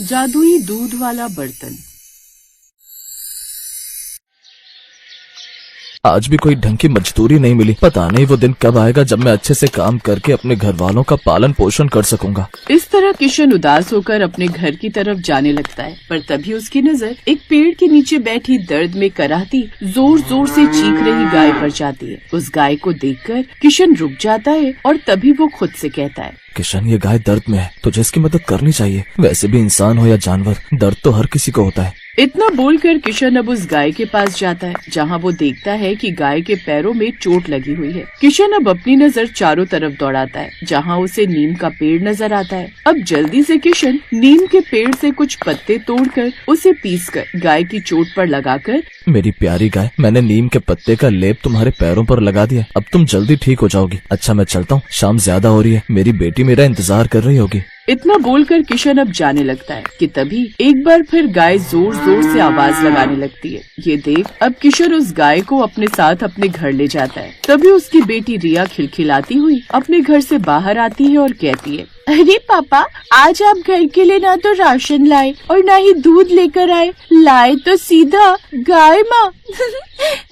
जादुई दूध वाला बर्तन। आज भी कोई ढंग की मजदूरी नहीं मिली। पता नहीं वो दिन कब आएगा जब मैं अच्छे से काम करके अपने घर वालों का पालन पोषण कर सकूंगा। इस तरह किशन उदास होकर अपने घर की तरफ जाने लगता है, पर तभी उसकी नजर एक पेड़ के नीचे बैठी दर्द में कराहती जोर जोर से चीख रही गाय पर जाती है। उस गाय को देखकर किशन रुक जाता है और तभी वो खुद से कहता है, किशन, ये गाय दर्द में है, तुझे इसकी मदद करनी चाहिए। वैसे भी इंसान हो या जानवर, दर्द तो हर किसी को होता है। इतना बोलकर किशन अब उस गाय के पास जाता है, जहां वो देखता है कि गाय के पैरों में चोट लगी हुई है। किशन अब अपनी नजर चारों तरफ दौड़ाता है, जहां उसे नीम का पेड़ नजर आता है। अब जल्दी से किशन नीम के पेड़ से कुछ पत्ते तोड़कर उसे पीसकर गाय की चोट पर लगाकर, मेरी प्यारी गाय, मैंने नीम के पत्ते का लेप तुम्हारे पैरों पर लगा दिया। अब तुम जल्दी ठीक हो जाओगी। अच्छा, मैं चलता हूँ, शाम ज्यादा हो रही है, मेरी बेटी मेरा इंतजार कर रही होगी। इतना बोलकर किशन अब जाने लगता है कि तभी एक बार फिर गाय जोर जोर से आवाज लगाने लगती है। ये देख अब किशन उस गाय को अपने साथ अपने घर ले जाता है। तभी उसकी बेटी रिया खिलखिलाती हुई अपने घर से बाहर आती है और कहती है, अरे पापा, आज आप घर के लिए ना तो राशन लाए और ना ही दूध लेकर आए, लाए तो सीधा गाय माँ।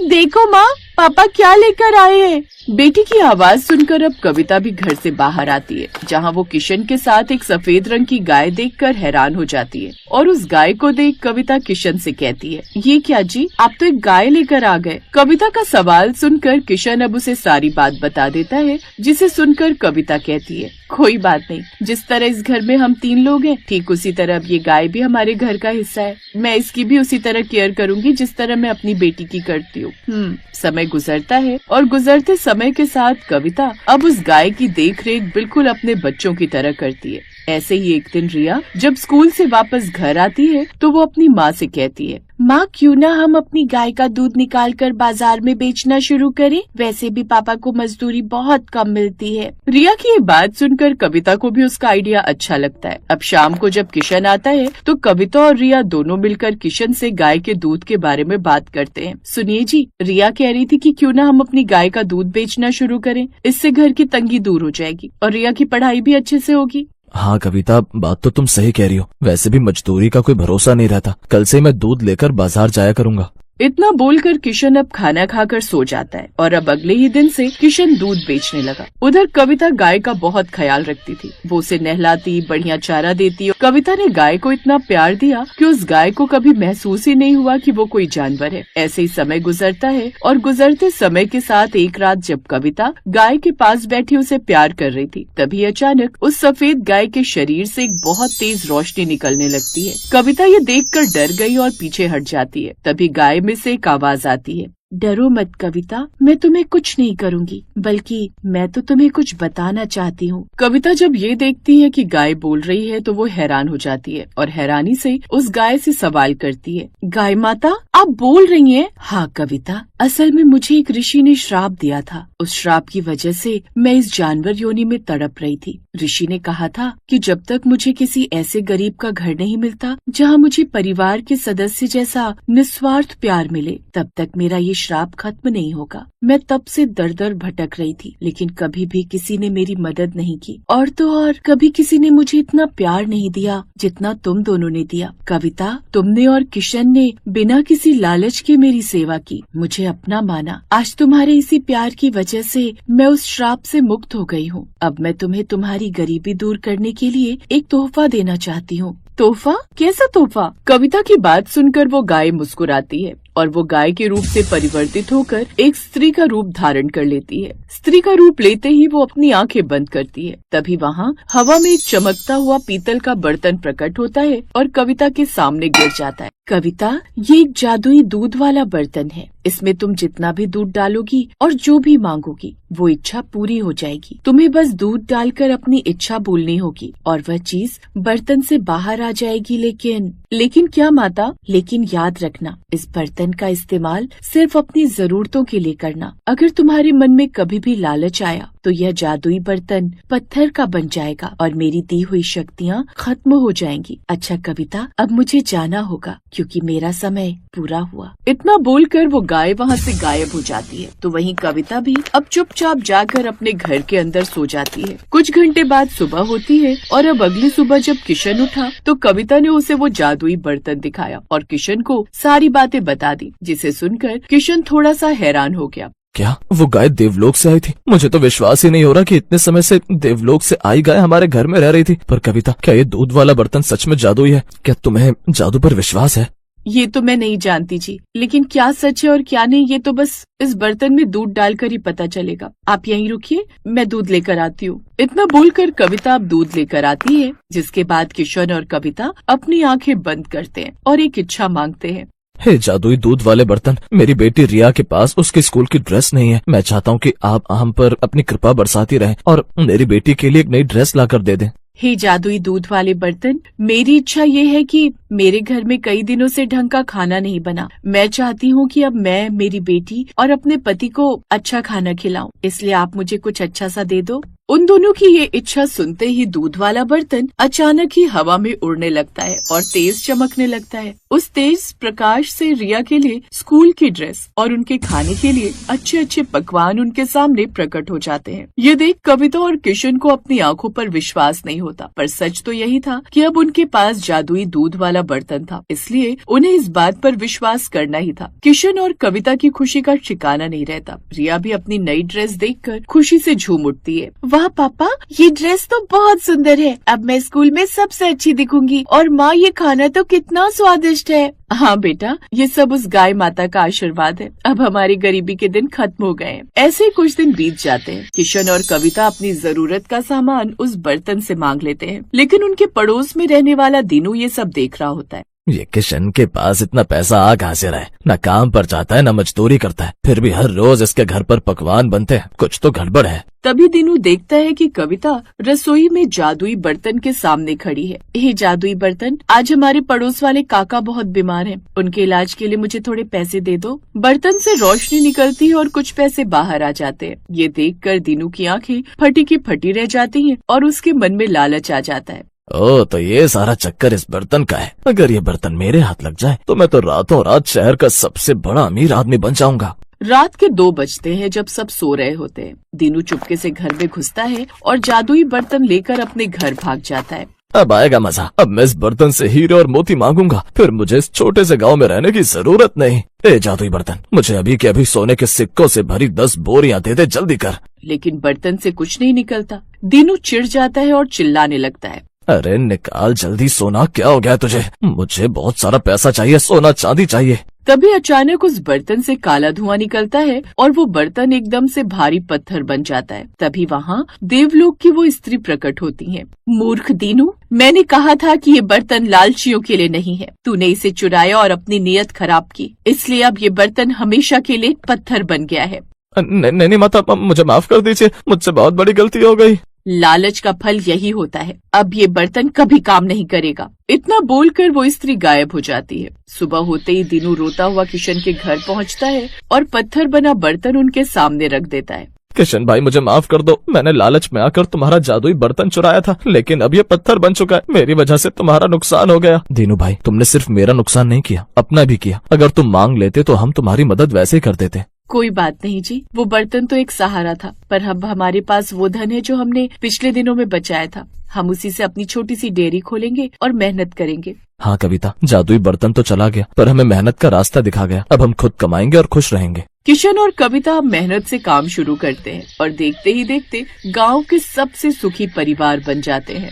देखो माँ, पापा क्या लेकर आए हैं। बेटी की आवाज सुनकर अब कविता भी घर से बाहर आती है, जहां वो किशन के साथ एक सफेद रंग की गाय देखकर हैरान हो जाती है। और उस गाय को देख कविता किशन से कहती है, ये क्या जी, आप तो एक गाय लेकर आ गए। कविता का सवाल सुनकर किशन अब उसे सारी बात बता देता है, जिसे सुनकर कविता कहती है, कोई बात नहीं, जिस तरह इस घर में हम 3 लोग हैं, ठीक उसी तरह अब ये गाय भी हमारे घर का हिस्सा है। मैं इसकी भी उसी तरह केयर करूंगी जिस तरह मैं अपनी बेटी की करती हूँ। समय गुजरता है और गुजरते समय के साथ कविता अब उस गाय की देखरेख बिल्कुल अपने बच्चों की तरह करती है। ऐसे ही एक दिन रिया जब स्कूल से वापस घर आती है तो वो अपनी माँ से कहती है, माँ, क्यों ना हम अपनी गाय का दूध निकाल कर बाजार में बेचना शुरू करें? वैसे भी पापा को मजदूरी बहुत कम मिलती है। रिया की ये बात सुनकर कविता को भी उसका आइडिया अच्छा लगता है। अब शाम को जब किशन आता है तो कविता और रिया दोनों मिलकर किशन से गाय के दूध के बारे में बात करते हैं। सुनिए जी, रिया कह रही थी कि क्यों ना हम अपनी गाय का दूध बेचना शुरू करें, इससे घर की तंगी दूर हो जाएगी और रिया की पढ़ाई भी अच्छे से होगी। हाँ कविता, बात तो तुम सही कह रही हो। वैसे भी मजदूरी का कोई भरोसा नहीं रहता। कल से मैं दूध लेकर बाजार जाया करूंगा। इतना बोलकर किशन अब खाना खाकर सो जाता है और अब अगले ही दिन से किशन दूध बेचने लगा। उधर कविता गाय का बहुत ख्याल रखती थी। वो उसे नहलाती, बढ़िया चारा देती। कविता ने गाय को इतना प्यार दिया कि उस गाय को कभी महसूस ही नहीं हुआ कि वो कोई जानवर है। ऐसे ही समय गुजरता है और गुजरते समय के साथ एक रात जब कविता गाय के पास बैठी उसे प्यार कर रही थी, तभी अचानक उस सफेद गाय के शरीर से एक बहुत तेज रोशनी निकलने लगती है। कविता ये देखकर डर गई और पीछे हट जाती है। तभी गाय में से एक आवाज आती है, डरो मत कविता, मैं तुम्हें कुछ नहीं करूंगी, बल्कि मैं तो तुम्हें कुछ बताना चाहती हूँ। कविता जब ये देखती है कि गाय बोल रही है तो वो हैरान हो जाती है और हैरानी से उस गाय से सवाल करती है, गाय माता, आप बोल रही हैं? हाँ कविता, असल में मुझे एक ऋषि ने श्राप दिया था। उस श्राप की वजह से मैं इस जानवर योनि में तड़प रही थी। ऋषि ने कहा था कि जब तक मुझे किसी ऐसे गरीब का घर नहीं मिलता जहाँ मुझे परिवार के सदस्य जैसा निस्वार्थ प्यार मिले, तब तक मेरा ये श्राप खत्म नहीं होगा। मैं तब से दर दर भटक रही थी, लेकिन कभी भी किसी ने मेरी मदद नहीं की, और तो और कभी किसी ने मुझे इतना प्यार नहीं दिया जितना तुम दोनों ने दिया। कविता, तुमने और किशन ने बिना किसी लालच के मेरी सेवा की, मुझे अपना माना। आज तुम्हारे इसी प्यार की वजह से मैं उस श्राप से मुक्त हो गई हूँ। अब मैं तुम्हें तुम्हारी गरीबी दूर करने के लिए एक तोहफा देना चाहती हूँ। तोहफा? कैसा तोहफा? कविता की बात सुनकर वो गाय मुस्कुराती है और वो गाय के रूप से परिवर्तित होकर एक स्त्री का रूप धारण कर लेती है। स्त्री का रूप लेते ही वो अपनी आंखें बंद करती है। तभी वहाँ हवा में एक चमकता हुआ पीतल का बर्तन प्रकट होता है और कविता के सामने गिर जाता है। कविता, ये एक जादुई दूध वाला बर्तन है। इसमें तुम जितना भी दूध डालोगी और जो भी मांगोगी वो इच्छा पूरी हो जाएगी। तुम्हें बस दूध डालकर अपनी इच्छा बोलनी होगी और वह चीज बर्तन से बाहर आ जाएगी। लेकिन क्या माता? लेकिन याद रखना, इस बर्तन का इस्तेमाल सिर्फ अपनी जरूरतों के लिए करना। अगर तुम्हारे मन में कभी कभी भी लालच आया तो यह जादुई बर्तन पत्थर का बन जाएगा और मेरी दी हुई शक्तियाँ खत्म हो जाएंगी। अच्छा कविता, अब मुझे जाना होगा क्योंकि मेरा समय पूरा हुआ। इतना बोलकर वो गाय वहाँ से गायब हो जाती है। तो वहीं कविता भी अब चुपचाप जाकर अपने घर के अंदर सो जाती है। कुछ घंटे बाद सुबह होती है और अब अगली सुबह जब किशन उठा तो कविता ने उसे वो जादुई बर्तन दिखाया और किशन को सारी बातें बता दी, जिसे सुनकर किशन थोड़ा सा हैरान हो गया। क्या वो गाय देवलोक से आई थी? मुझे तो विश्वास ही नहीं हो रहा कि इतने समय से देवलोक से आई गाय हमारे घर में रह रही थी। पर कविता, क्या ये दूध वाला बर्तन सच में जादुई है? क्या तुम्हें जादू पर विश्वास है? ये तो मैं नहीं जानती जी, लेकिन क्या सच है और क्या नहीं ये तो बस इस बर्तन में दूध डालकर ही पता चलेगा। आप यहीं रुकिए, मैं दूध लेकर आती हूँ। इतना बोलकर कविता अब दूध लेकर आती है, जिसके बाद किशन और कविता अपनी आंखें बंद करते हैं और एक इच्छा मांगते हैं। हे जादुई दूध वाले बर्तन, मेरी बेटी रिया के पास उसके स्कूल की ड्रेस नहीं है। मैं चाहता हूँ कि आप हम पर अपनी कृपा बरसाती रहें और मेरी बेटी के लिए एक नई ड्रेस लाकर दे दें। हे जादुई दूध वाले बर्तन, मेरी इच्छा ये है कि मेरे घर में कई दिनों से ढंग का खाना नहीं बना। मैं चाहती हूँ कि अब मैं, मेरी बेटी और अपने पति को अच्छा खाना खिलाऊं, इसलिए आप मुझे कुछ अच्छा सा दे दो। उन दोनों की ये इच्छा सुनते ही दूध वाला बर्तन अचानक ही हवा में उड़ने लगता है और तेज चमकने लगता है। उस तेज प्रकाश से रिया के लिए स्कूल की ड्रेस और उनके खाने के लिए अच्छे अच्छे पकवान उनके सामने प्रकट हो जाते हैं। ये देख कविता और किशन को अपनी आंखों पर विश्वास नहीं होता, पर सच तो यही था कि अब उनके पास जादुई दूध वाला बर्तन था, इसलिए उन्हें इस बात पर विश्वास करना ही था। किशन और कविता की खुशी का ठिकाना नहीं रहता। रिया भी अपनी नई ड्रेस देखकर खुशी से झूम उठती है। वाह पापा, ये ड्रेस तो बहुत सुंदर है। अब मैं स्कूल में सबसे अच्छी दिखूंगी। और माँ, ये खाना तो कितना स्वादिष्ट है। हाँ बेटा, ये सब उस गाय माता का आशीर्वाद है। अब हमारी गरीबी के दिन खत्म हो गए। ऐसे ही कुछ दिन बीत जाते हैं। किशन और कविता अपनी जरूरत का सामान उस बर्तन से मांग लेते हैं, लेकिन उनके पड़ोस में रहने वाला दीनू ये सब देख रहा होता है। ये किशन के पास इतना पैसा आ कहाँ से रहा है? न काम पर जाता है, न मजदूरी करता है, फिर भी हर रोज इसके घर पर पकवान बनते हैं। कुछ तो गड़बड़ है। तभी दीनू देखता है कि कविता रसोई में जादुई बर्तन के सामने खड़ी है। हे जादुई बर्तन, आज हमारे पड़ोस वाले काका बहुत बीमार हैं। उनके इलाज के लिए मुझे थोड़े पैसे दे दो। बर्तन से रोशनी निकलती है और कुछ पैसे बाहर आ जाते हैं। ये देखकर दीनू की आंखें फटी की फटी रह जाती हैं और उसके मन में लालच आ जाता है। ओ, तो ये सारा चक्कर इस बर्तन का है। अगर ये बर्तन मेरे हाथ लग जाए तो मैं तो रातों रात शहर का सबसे बड़ा अमीर आदमी बन जाऊंगा। रात के 2 बजते हैं जब सब सो रहे होते हैं। दीनू चुपके से घर में घुसता है और जादुई बर्तन लेकर अपने घर भाग जाता है। अब आएगा मजा। अब मैं इस बर्तन से हीरे और मोती मांगूंगा, फिर मुझे इस छोटे से गांव में रहने की जरूरत नहीं। ए जादुई बर्तन, मुझे अभी के अभी सोने के सिक्कों से भरी 10 बोरियां दे दे, जल्दी कर। लेकिन बर्तन से कुछ नहीं निकलता। दीनू चिढ़ जाता है और चिल्लाने लगता है। अरे निकाल जल्दी सोना, क्या हो गया तुझे? मुझे बहुत सारा पैसा चाहिए, सोना चांदी चाहिए। तभी अचानक उस बर्तन से काला धुआं निकलता है और वो बर्तन एकदम से भारी पत्थर बन जाता है। तभी वहाँ देवलोक की वो स्त्री प्रकट होती है। मूर्ख दीनू, मैंने कहा था कि ये बर्तन लालचियों के लिए नहीं है। तूने इसे चुराया और अपनी नीयत खराब की, इसलिए अब ये बर्तन हमेशा के लिए पत्थर बन गया है। नहीं माता, मुझे माफ कर दीजिए, मुझसे बहुत बड़ी गलती हो गई। लालच का फल यही होता है। अब ये बर्तन कभी काम नहीं करेगा। इतना बोलकर वो स्त्री गायब हो जाती है। सुबह होते ही दीनू रोता हुआ किशन के घर पहुंचता है और पत्थर बना बर्तन उनके सामने रख देता है। किशन भाई, मुझे माफ कर दो। मैंने लालच में आकर तुम्हारा जादुई बर्तन चुराया था, लेकिन अब ये पत्थर बन चुका है। मेरी वजह से तुम्हारा नुकसान हो गया। दीनू भाई, तुमने सिर्फ मेरा नुकसान नहीं किया, अपना भी किया। अगर तुम मांग लेते तो हम तुम्हारी मदद वैसे ही कर देते। कोई बात नहीं जी, वो बर्तन तो एक सहारा था, पर अब हमारे पास वो धन है जो हमने पिछले दिनों में बचाया था। हम उसी से अपनी छोटी सी डेयरी खोलेंगे और मेहनत करेंगे। हाँ कविता, जादुई बर्तन तो चला गया, पर हमें मेहनत का रास्ता दिखा गया। अब हम खुद कमाएंगे और खुश रहेंगे। किशन और कविता मेहनत से काम शुरू करते हैं और देखते ही देखते गांव के सबसे सुखी परिवार बन जाते हैं।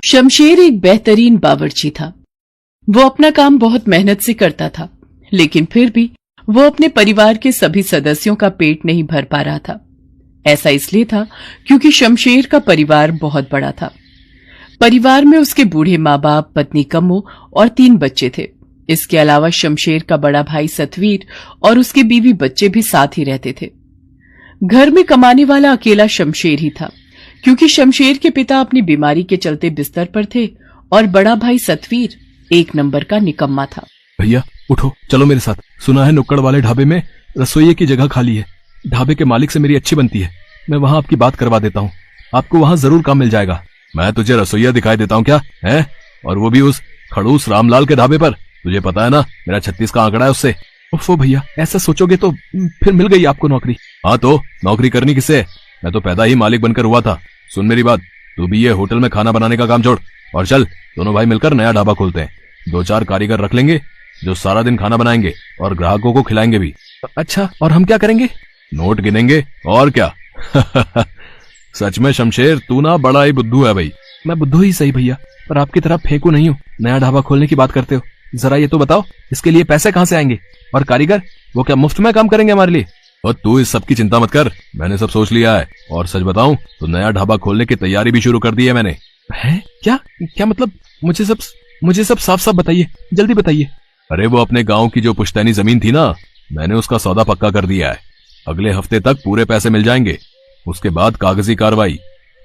शमशेर एक बेहतरीन बावर्ची था। वो अपना काम बहुत मेहनत से करता था, लेकिन फिर भी वो अपने परिवार के सभी सदस्यों का पेट नहीं भर पा रहा था। ऐसा इसलिए था क्योंकि शमशेर का परिवार बहुत बड़ा था। परिवार में उसके बूढ़े माँ बाप, पत्नी कम्मो और 3 बच्चे थे। इसके अलावा शमशेर का बड़ा भाई सतवीर और उसके बीवी बच्चे भी साथ ही रहते थे। घर में कमाने वाला अकेला शमशेर ही था, क्योंकि शमशेर के पिता अपनी बीमारी के चलते बिस्तर पर थे और बड़ा भाई सतवीर 1 नंबर का निकम्मा था। भैया उठो, चलो मेरे साथ। सुना है नुक्कड़ वाले ढाबे में रसोइये की जगह खाली है। ढाबे के मालिक से मेरी अच्छी बनती है, मैं वहां आपकी बात करवा देता हूँ। आपको वहां जरूर काम मिल जाएगा। मैं तुझे रसोइया दिखाई देता हूँ क्या है? और वो भी उस खड़ूस रामलाल के ढाबे पर। तुझे पता है ना मेरा 36 का आंकड़ा है उससे। ओफो भैया, ऐसा सोचोगे तो फिर मिल गई आपको नौकरी। हाँ तो नौकरी करनी किससे है? मैं तो पैदा ही मालिक बनकर हुआ था। सुन मेरी बात, तू भी ये होटल में खाना बनाने का काम छोड़ और चल, दोनों भाई मिलकर नया ढाबा खोलते हैं। 2-4 कारीगर रख लेंगे जो सारा दिन खाना बनाएंगे और ग्राहकों को खिलाएंगे भी। अच्छा, और हम क्या करेंगे? नोट गिनेंगे और क्या। सच में शमशेर, तू ना बड़ा ही बुद्धू है भाई। मैं बुद्धू ही सही भैया, पर आपकी तरह फेंकू नहीं हूँ। नया ढाबा खोलने की बात करते हो, जरा ये तो बताओ इसके लिए पैसे कहाँ से आएंगे? और कारीगर, वो क्या मुफ्त में काम करेंगे हमारे लिए? और तू इस सब की चिंता मत कर, मैंने सब सोच लिया है। और सच बताऊं तो नया ढाबा खोलने की तैयारी भी शुरू कर दी है मैंने। है क्या? क्या मतलब? मुझे सब साफ साफ बताइए, जल्दी बताइए। अरे वो अपने गांव की जो पुश्तैनी जमीन थी ना, मैंने उसका सौदा पक्का कर दिया है। अगले हफ्ते तक पूरे पैसे मिल जाएंगे। उसके बाद कागजी कार्रवाई,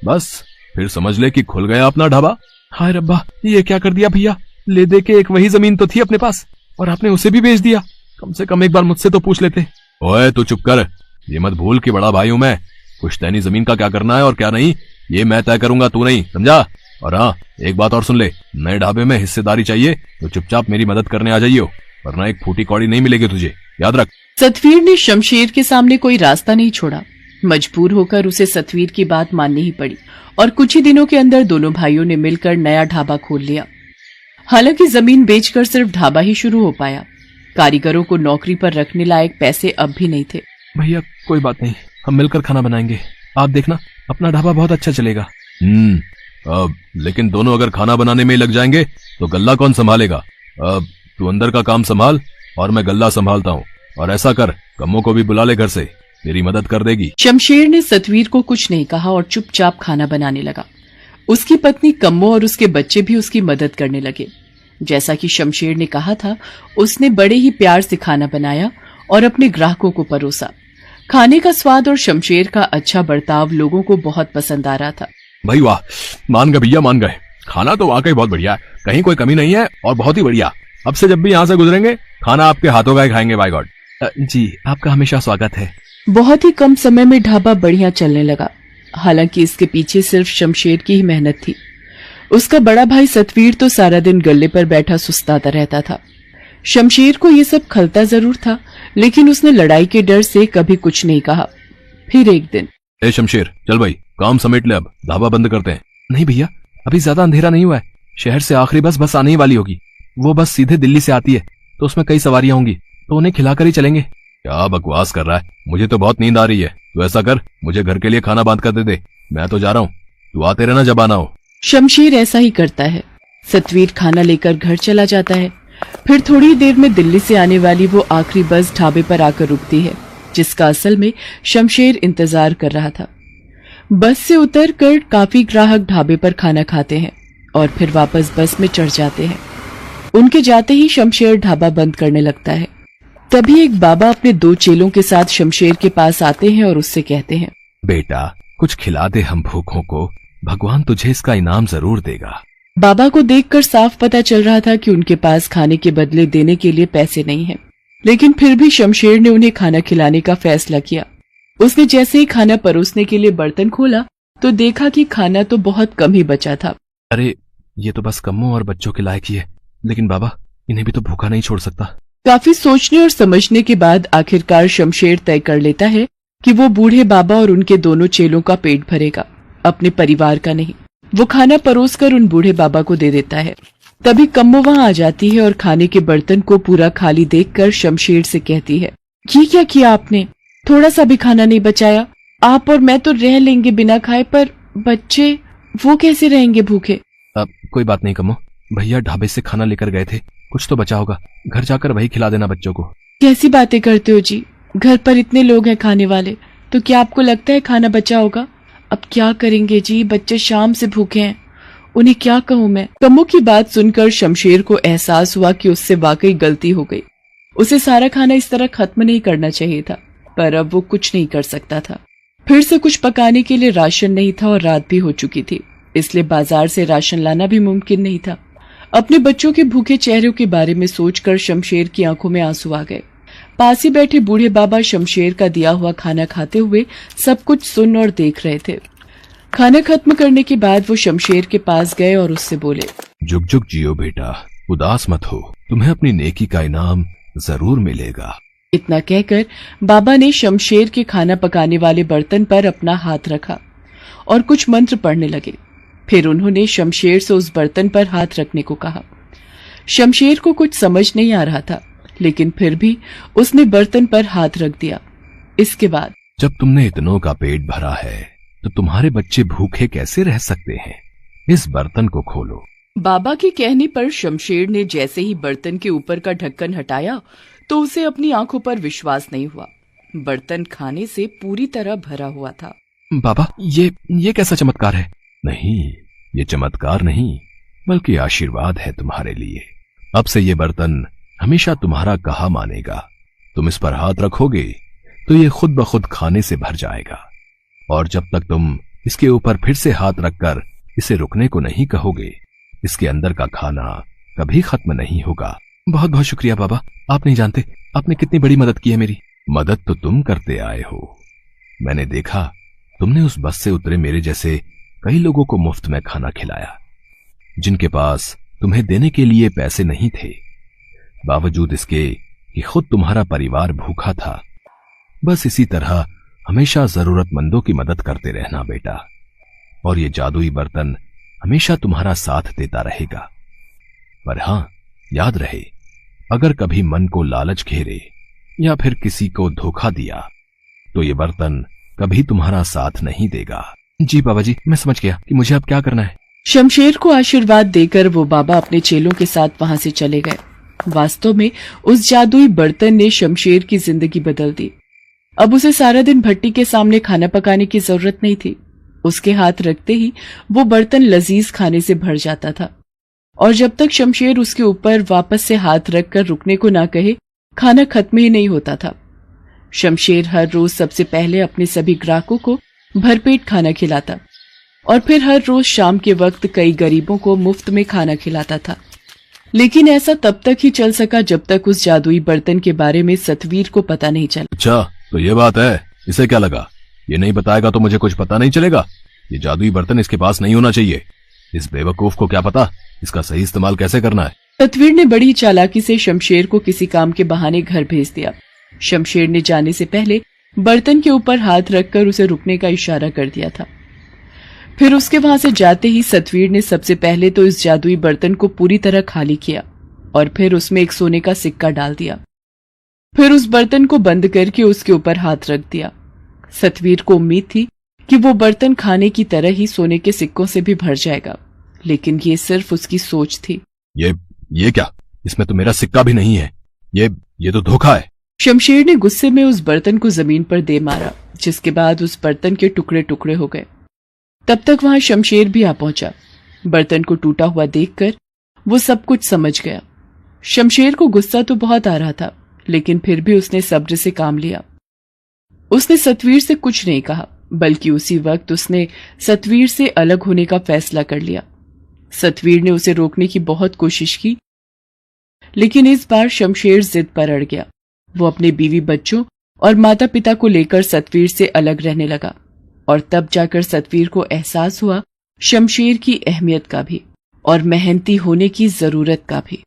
बस फिर समझ ले कि खुल गया अपना ढाबा। हाय रब्बा, ये क्या कर दिया भैया? ले दे के एक वही जमीन तो थी अपने पास और आपने उसे भी बेच दिया। कम से कम एक बार मुझसे तो पूछ लेते। ओए तू चुप कर, ये मत भूल कि बड़ा भाई हूं मैं। पुश्तैनी जमीन का क्या करना है और क्या नहीं, ये मैं तय करूंगा, तू नहीं, समझा? और हाँ, एक बात और सुन ले, नए ढाबे में हिस्सेदारी चाहिए तो चुपचाप मेरी मदद करने आ जाइयो, वरना एक फूटी कौड़ी नहीं मिलेगी तुझे, याद रख। सतवीर ने शमशेर के सामने कोई रास्ता नहीं छोड़ा। मजबूर होकर उसे सतवीर की बात माननी ही पड़ी और कुछ ही दिनों के अंदर दोनों भाइयों ने मिलकर नया ढाबा खोल लिया। हालांकि जमीन बेचकर सिर्फ ढाबा ही शुरू हो पाया। कारीगरों को नौकरी पर रखने लायक पैसे अब भी नहीं थे। भैया कोई बात नहीं, हम मिलकर खाना बनाएंगे, आप देखना अपना ढाबा बहुत अच्छा चलेगा। लेकिन दोनों अगर खाना बनाने में ही लग जाएंगे तो गल्ला कौन संभालेगा? तू अंदर का काम संभाल और मैं गल्ला संभालता हूँ। और ऐसा कर, कम्मो को भी बुला ले घर से, तेरी मदद कर देगी। शमशेर ने सतवीर को कुछ नहीं कहा और चुपचाप खाना बनाने लगा। उसकी पत्नी कम्मो और उसके बच्चे भी उसकी मदद करने लगे। जैसा कि शमशेर ने कहा था, उसने बड़े ही प्यार से खाना बनाया और अपने ग्राहकों को परोसा। खाने का स्वाद और शमशेर का अच्छा बर्ताव लोगों को बहुत पसंद आ रहा था। भाई वाह, मान गए भैया, मान गए। खाना तो वाकई बहुत बढ़िया है, कहीं कोई कमी नहीं है और बहुत ही बढ़िया। अब से जब भी यहाँ से गुजरेंगे खाना आपके हाथों का ही खाएंगे। Bye God. जी, आपका हमेशा स्वागत है। बहुत ही कम समय में ढाबा बढ़िया चलने लगा। हालांकि इसके पीछे सिर्फ शमशेर की ही मेहनत थी। उसका बड़ा भाई सतवीर तो सारा दिन गल्ले पर बैठा सुस्ताता रहता था। शमशेर को ये सब खलता जरूर था, लेकिन उसने लड़ाई के डर से कभी कुछ नहीं कहा। फिर एक दिन, ए शमशेर, चल भाई काम समेट ले, अब ढाबा बंद करते हैं। नहीं भैया, अभी ज्यादा अंधेरा नहीं हुआ है। शहर से आखिरी बस आने ही वाली होगी। वो बस सीधे दिल्ली से आती है, तो उसमें कई सवारियां होंगी, तो उन्हें खिलाकर ही चलेंगे। क्या बकवास कर रहा है? मुझे तो बहुत नींद आ रही है। तो ऐसा कर, मुझे घर के लिए खाना बांध कर दे, मैं तो जा रहा हूँ, तू आते रहना जब आना हो। शमशेर ऐसा ही करता है। सतवीर खाना लेकर घर चला जाता है। फिर थोड़ी देर में दिल्ली से आने वाली वो आखिरी बस ढाबे पर आकर रुकती है, जिसका असल में शमशेर इंतजार कर रहा था। बस से उतरकर काफी ग्राहक ढाबे पर खाना खाते हैं और फिर वापस बस में चढ़ जाते हैं। उनके जाते ही शमशेर ढाबा बंद करने लगता है। तभी एक बाबा अपने 2 चेलों के साथ शमशेर के पास आते हैं और उससे कहते हैं, बेटा कुछ खिला दे हम भूखों को, भगवान तुझे इसका इनाम जरूर देगा। बाबा को देखकर साफ पता चल रहा था कि उनके पास खाने के बदले देने के लिए पैसे नहीं हैं। लेकिन फिर भी शमशेर ने उन्हें खाना खिलाने का फैसला किया। उसने जैसे ही खाना परोसने के लिए बर्तन खोला तो देखा कि खाना तो बहुत कम ही बचा था। अरे ये तो बस कम्मो और बच्चों के लायक ही है, लेकिन बाबा इन्हें भी तो भूखा नहीं छोड़ सकता। काफी सोचने और समझने के बाद आखिरकार शमशेर तय कर लेता है कि वो बूढ़े बाबा और उनके दोनों चेलों का पेट भरेगा, अपने परिवार का नहीं। वो खाना परोसकर उन बूढ़े बाबा को दे देता है। तभी कम्मो वहां आ जाती है और खाने के बर्तन को पूरा खाली देखकर शमशेर से कहती है, ये क्या किया आपने? थोड़ा सा भी खाना नहीं बचाया। आप और मैं तो रह लेंगे बिना खाए, पर बच्चे वो कैसे रहेंगे भूखे? अब कोई बात नहीं कम्मो, भैया ढाबे से खाना लेकर गए थे, कुछ तो बचा होगा, घर जाकर वही खिला देना बच्चों को। कैसी बातें करते हो जी, घर पर इतने लोग हैं खाने वाले, तो क्या आपको लगता है खाना बचा होगा? अब क्या करेंगे जी, बच्चे शाम से भूखे हैं, उन्हें क्या कहूँ मैं? कम्मो की बात सुनकर शमशेर को एहसास हुआ कि उससे वाकई गलती हो गई। उसे सारा खाना इस तरह खत्म नहीं करना चाहिए था, पर अब वो कुछ नहीं कर सकता था। फिर से कुछ पकाने के लिए राशन नहीं था और रात भी हो चुकी थी, इसलिए बाजार से राशन लाना भी मुमकिन नहीं था। अपने बच्चों के भूखे चेहरों के बारे में सोचकर शमशेर की आंखों में आंसू आ गए। पास ही बैठे बूढ़े बाबा शमशेर का दिया हुआ खाना खाते हुए सब कुछ सुन और देख रहे थे। खाना खत्म करने के बाद वो शमशेर के पास गए और उससे बोले, जुग जुग जियो बेटा, उदास मत हो, तुम्हें अपनी नेकी का इनाम जरूर मिलेगा। इतना कहकर बाबा ने शमशेर के खाना पकाने वाले बर्तन पर अपना हाथ रखा और कुछ मंत्र पढ़ने लगे। फिर उन्होंने शमशेर से उस बर्तन पर हाथ रखने को कहा। शमशेर को कुछ समझ नहीं आ रहा था, लेकिन फिर भी उसने बर्तन पर हाथ रख दिया। इसके बाद, जब तुमने इतनों का पेट भरा है तो तुम्हारे बच्चे भूखे कैसे रह सकते हैं? इस बर्तन को खोलो। बाबा के कहने पर शमशेर ने जैसे ही बर्तन के ऊपर का ढक्कन हटाया तो उसे अपनी आंखों पर विश्वास नहीं हुआ। बर्तन खाने से पूरी तरह भरा हुआ था। बाबा, ये कैसा चमत्कार है? नहीं, ये चमत्कार नहीं, बल्कि आशीर्वाद है तुम्हारे लिए। अब से ये बर्तन हमेशा तुम्हारा कहा मानेगा। तुम इस पर हाथ रखोगे तो ये खुद ब खुद खाने से भर जाएगा, और जब तक तुम इसके ऊपर फिर से हाथ रखकर इसे रुकने को नहीं कहोगे, इसके अंदर का खाना कभी खत्म नहीं होगा। बहुत बहुत शुक्रिया बाबा, आप नहीं जानते आपने कितनी बड़ी मदद की है मेरी। मदद तो तुम करते आए हो। मैंने देखा तुमने उस बस से उतरे मेरे जैसे कई लोगों को मुफ्त में खाना खिलाया, जिनके पास तुम्हें देने के लिए पैसे नहीं थे, बावजूद इसके कि खुद तुम्हारा परिवार भूखा था। बस इसी तरह हमेशा जरूरतमंदों की मदद करते रहना बेटा, और ये जादुई बर्तन हमेशा तुम्हारा साथ देता रहेगा। पर हां, याद रहे, अगर कभी मन को लालच घेरे या फिर किसी को धोखा दिया तो ये बर्तन कभी तुम्हारा साथ नहीं देगा। जी बाबा जी, मैं समझ गया कि मुझे अब क्या करना है। शमशेर को आशीर्वाद देकर वो बाबा अपने चेलों के साथ वहां से चले गए। वास्तव में उस जादुई बर्तन ने शमशेर की जिंदगी बदल दी। अब उसे सारा दिन भट्टी के सामने खाना पकाने की जरूरत नहीं थी। उसके हाथ रखते ही वो बर्तन लजीज खाने से भर जाता था, और जब तक शमशेर उसके ऊपर वापस से हाथ रखकर रुकने को ना कहे, खाना खत्म ही नहीं होता था। शमशेर हर रोज सबसे पहले अपने सभी ग्राहकों को भरपेट खाना खिलाता और फिर हर रोज शाम के वक्त कई गरीबों को मुफ्त में खाना खिलाता था। लेकिन ऐसा तब तक ही चल सका जब तक उस जादुई बर्तन के बारे में सतवीर को पता नहीं चला। अच्छा, तो ये बात है। इसे क्या लगा? ये नहीं बताएगा तो मुझे कुछ पता नहीं चलेगा। ये जादुई बर्तन इसके पास नहीं होना चाहिए। इस बेवकूफ को क्या पता इसका सही इस्तेमाल कैसे करना है। सतवीर ने बड़ी चालाकी से शमशेर को किसी काम के बहाने घर भेज दिया। शमशेर ने जाने से पहले बर्तन के ऊपर हाथ रखकर उसे रुकने का इशारा कर दिया था। फिर उसके वहां से जाते ही सतवीर ने सबसे पहले तो इस जादुई बर्तन को पूरी तरह खाली किया और फिर उसमें एक सोने का सिक्का डाल दिया। फिर उस बर्तन को बंद करके उसके ऊपर हाथ रख दिया। सतवीर को उम्मीद थी कि वो बर्तन खाने की तरह ही सोने के सिक्कों से भी भर जाएगा, लेकिन ये सिर्फ उसकी सोच थी। ये क्या? इसमें तो मेरा सिक्का भी नहीं है। ये तो धोखा है। शमशेर ने गुस्से में उस बर्तन को जमीन पर दे मारा, जिसके बाद उस बर्तन के टुकड़े टुकड़े हो गए। तब तक वहां शमशेर भी आ पहुंचा। बर्तन को टूटा हुआ देखकर वो सब कुछ समझ गया। शमशेर को गुस्सा तो बहुत आ रहा था, लेकिन फिर भी उसने सब्र से काम लिया। उसने सतवीर से कुछ नहीं कहा, बल्कि उसी वक्त उसने सतवीर से अलग होने का फैसला कर लिया। सतवीर ने उसे रोकने की बहुत कोशिश की, लेकिन इस बार शमशेर जिद पर अड़ गया। वो अपने बीवी बच्चों और माता पिता को लेकर सतवीर से अलग रहने लगा, और तब जाकर सतवीर को एहसास हुआ शमशेर की अहमियत का भी और मेहनती होने की जरूरत का भी।